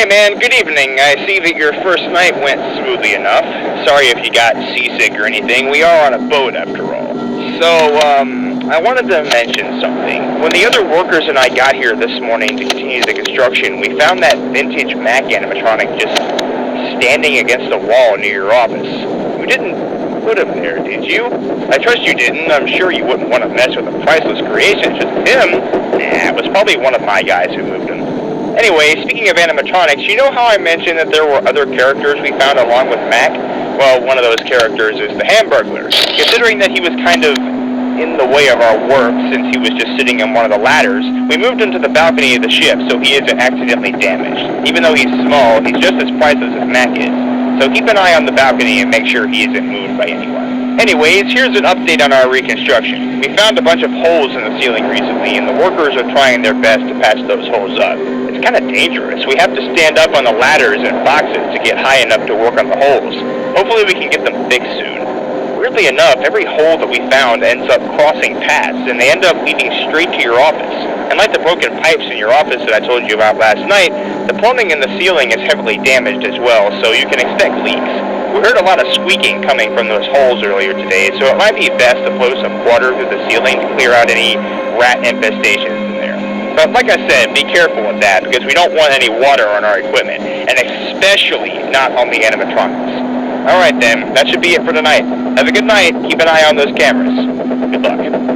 man, good evening. I see that your first night went smoothly enough. Sorry if you got seasick or anything. We are on a boat after all. So, I wanted to mention something. When the other workers and I got here this morning to continue the construction, we found that vintage Mac animatronic just standing against a wall near your office. You didn't put him there, did you? I trust you didn't. I'm sure you wouldn't want to mess with a priceless creation. Just him? Nah, it was probably one of my guys who moved him. Anyway, speaking of animatronics, you know how I mentioned that there were other characters we found along with Mac? Well, one of those characters is the Hamburglar. Considering that he was kind of in the way of our work since he was just sitting on one of the ladders, we moved him to the balcony of the ship so he isn't accidentally damaged. Even though he's small, he's just as priceless as Mac is. So keep an eye on the balcony and make sure he isn't moved by anyone. Anyways, here's an update on our reconstruction. We found a bunch of holes in the ceiling recently, and the workers are trying their best to patch those holes up. It's kind of dangerous. We have to stand up on the ladders and boxes to get high enough to work on the holes. Hopefully we can get them fixed soon. Weirdly enough, every hole that we found ends up crossing paths, and they end up leading straight to your office. And like the broken pipes in your office that I told you about last night, the plumbing in the ceiling is heavily damaged as well, so you can expect leaks. We heard a lot of squeaking coming from those holes earlier today, so it might be best to flow some water through the ceiling to clear out any rat infestations in there. But like I said, be careful with that, because we don't want any water on our equipment, and especially not on the animatronics. Alright then, that should be it for tonight. Have a good night, keep an eye on those cameras. Good luck.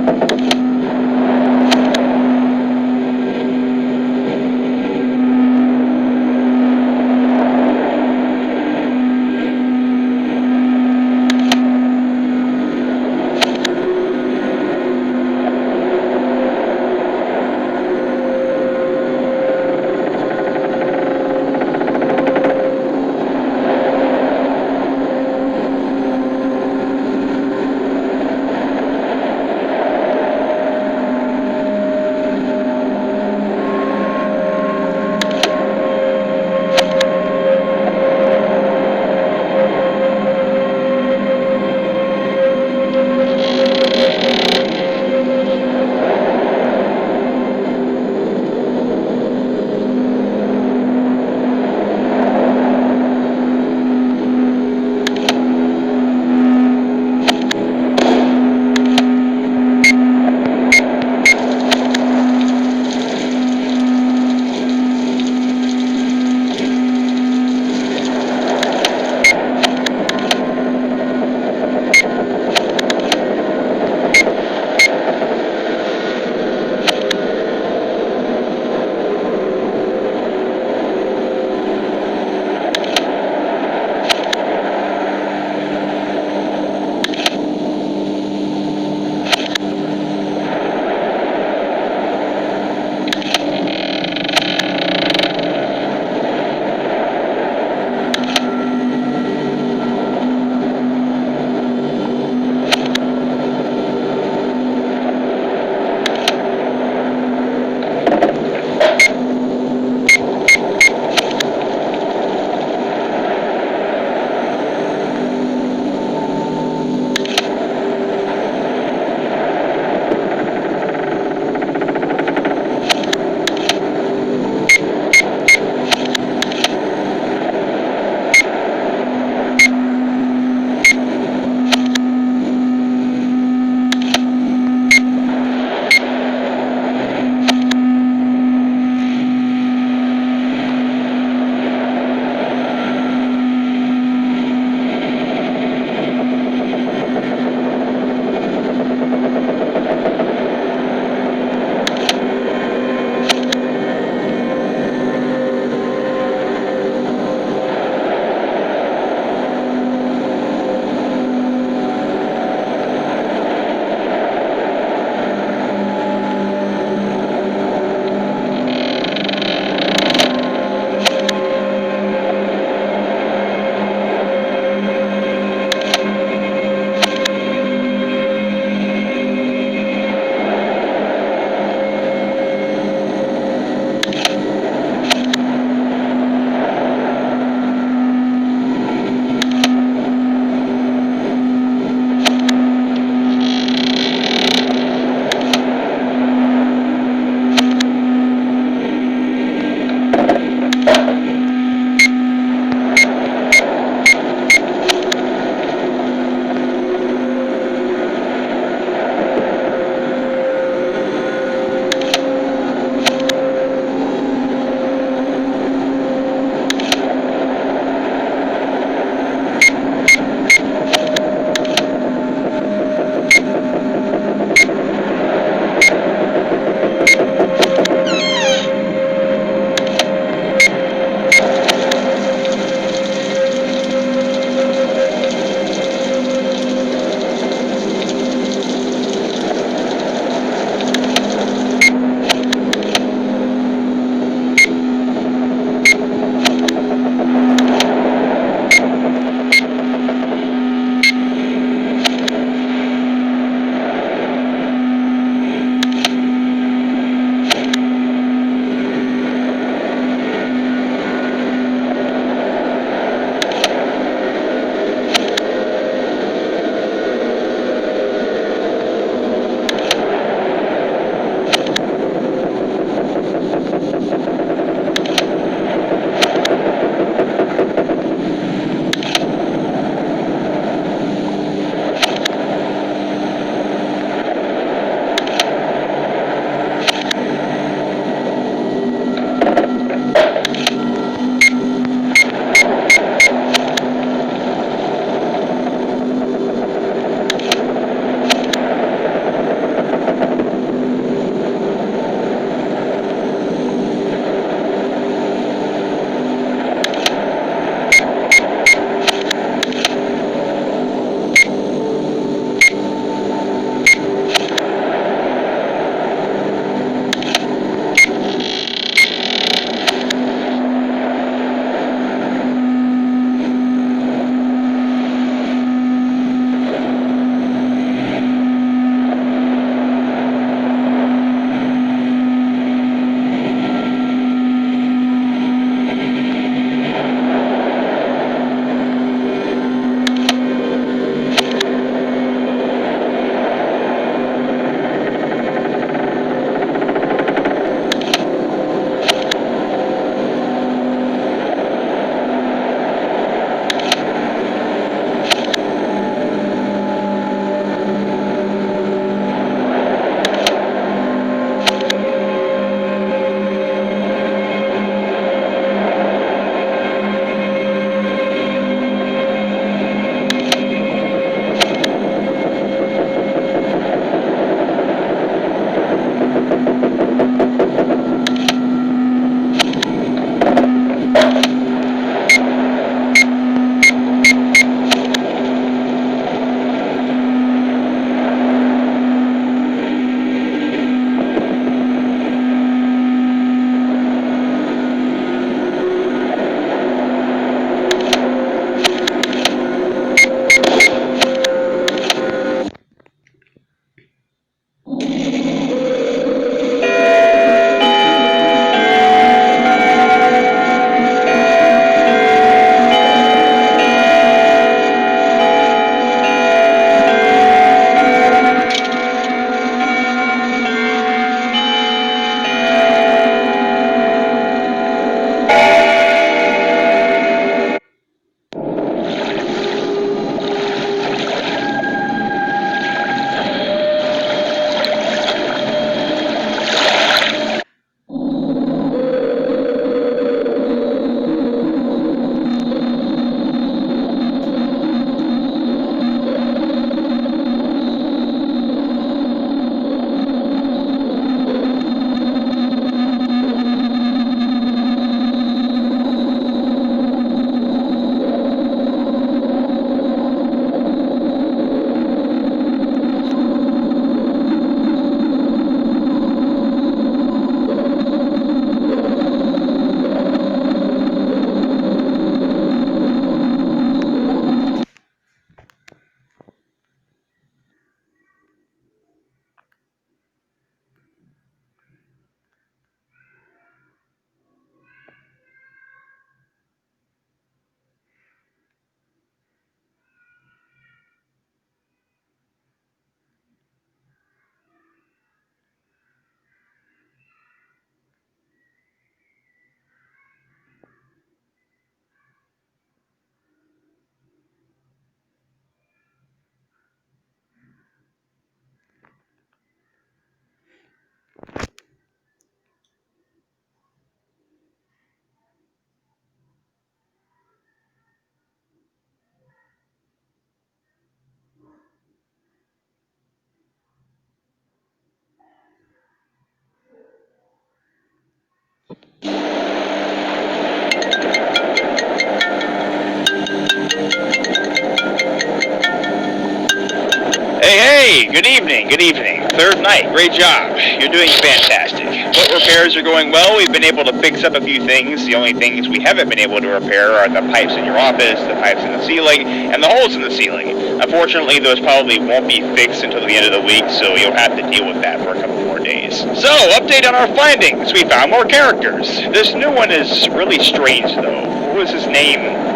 Hey, good evening, good evening. Third night, great job. You're doing fantastic. Boat repairs are going well. We've been able to fix up a few things. The only things we haven't been able to repair are the pipes in your office, the pipes in the ceiling, and the holes in the ceiling. Unfortunately, those probably won't be fixed until the end of the week, so you'll have to deal with that for a couple more days. So, update on our findings. We found more characters. This new one is really strange, though. What was his name?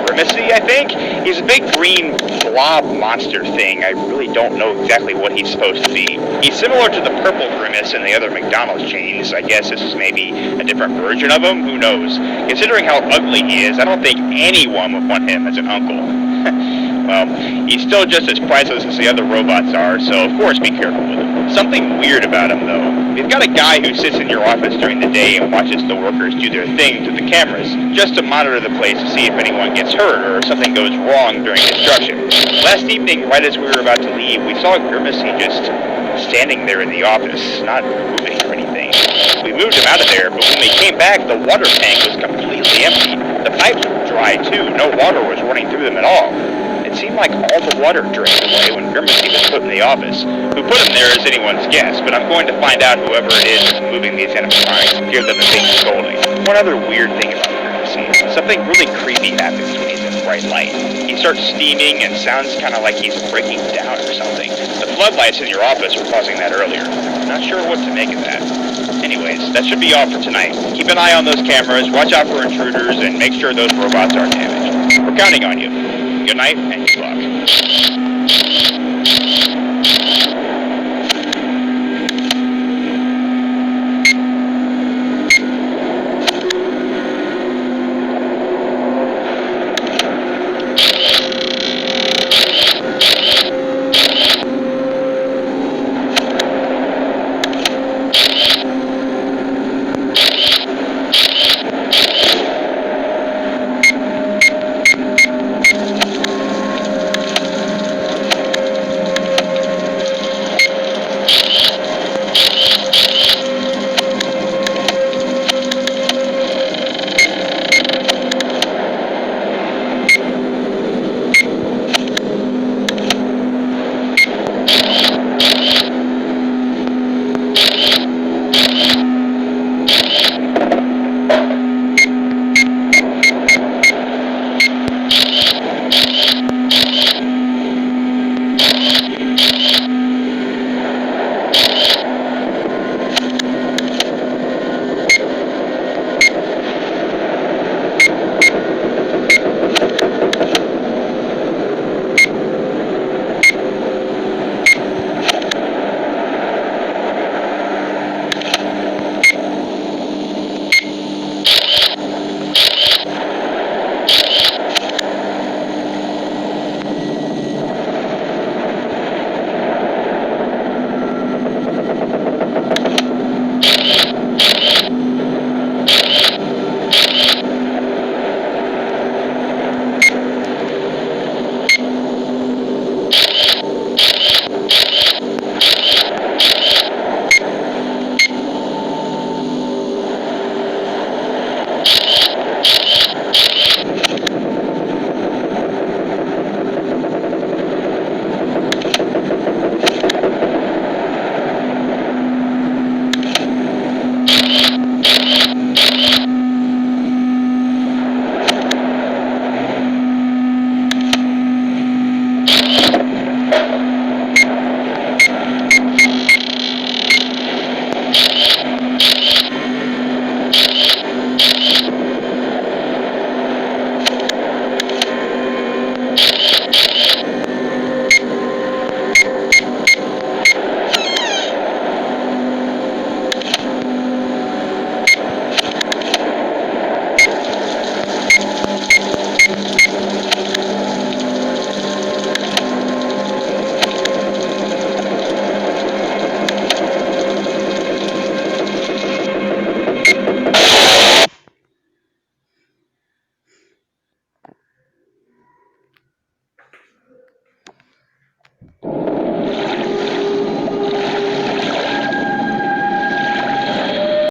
Grimacy, I think? He's a big green blob monster thing. I really don't know exactly what he's supposed to be. He's similar to the purple Grimace in the other McDonald's chains. I guess this is maybe a different version of him. Who knows? Considering how ugly he is, I don't think anyone would want him as an uncle. Well, he's still just as priceless as the other robots are, so of course be careful with him. Something weird about him, though. We've got a guy who sits in your office during the day and watches the workers do their thing through the cameras, just to monitor the place to see if anyone gets hurt or if something goes wrong during construction. Last evening, right as we were about to leave, we saw Grimacy just standing there in the office, not moving or anything. We moved him out of there, but when we came back, the water tank was completely empty. The pipes were dry, too. No water was running through them at all. It seemed like all the water drained away when Grimacy was put in the office. Who put him there is anyone's guess, but I'm going to find out whoever it is that's moving these animatronics and give them a big scolding. One other weird thing about Grimacy, something really creepy happens when he's in bright light. He starts steaming and sounds kind of like he's breaking down or something. The floodlights in your office were causing that earlier. Not sure what to make of that. Anyways, that should be all for tonight. Keep an eye on those cameras, watch out for intruders, and make sure those robots aren't damaged. We're counting on you. Good night, and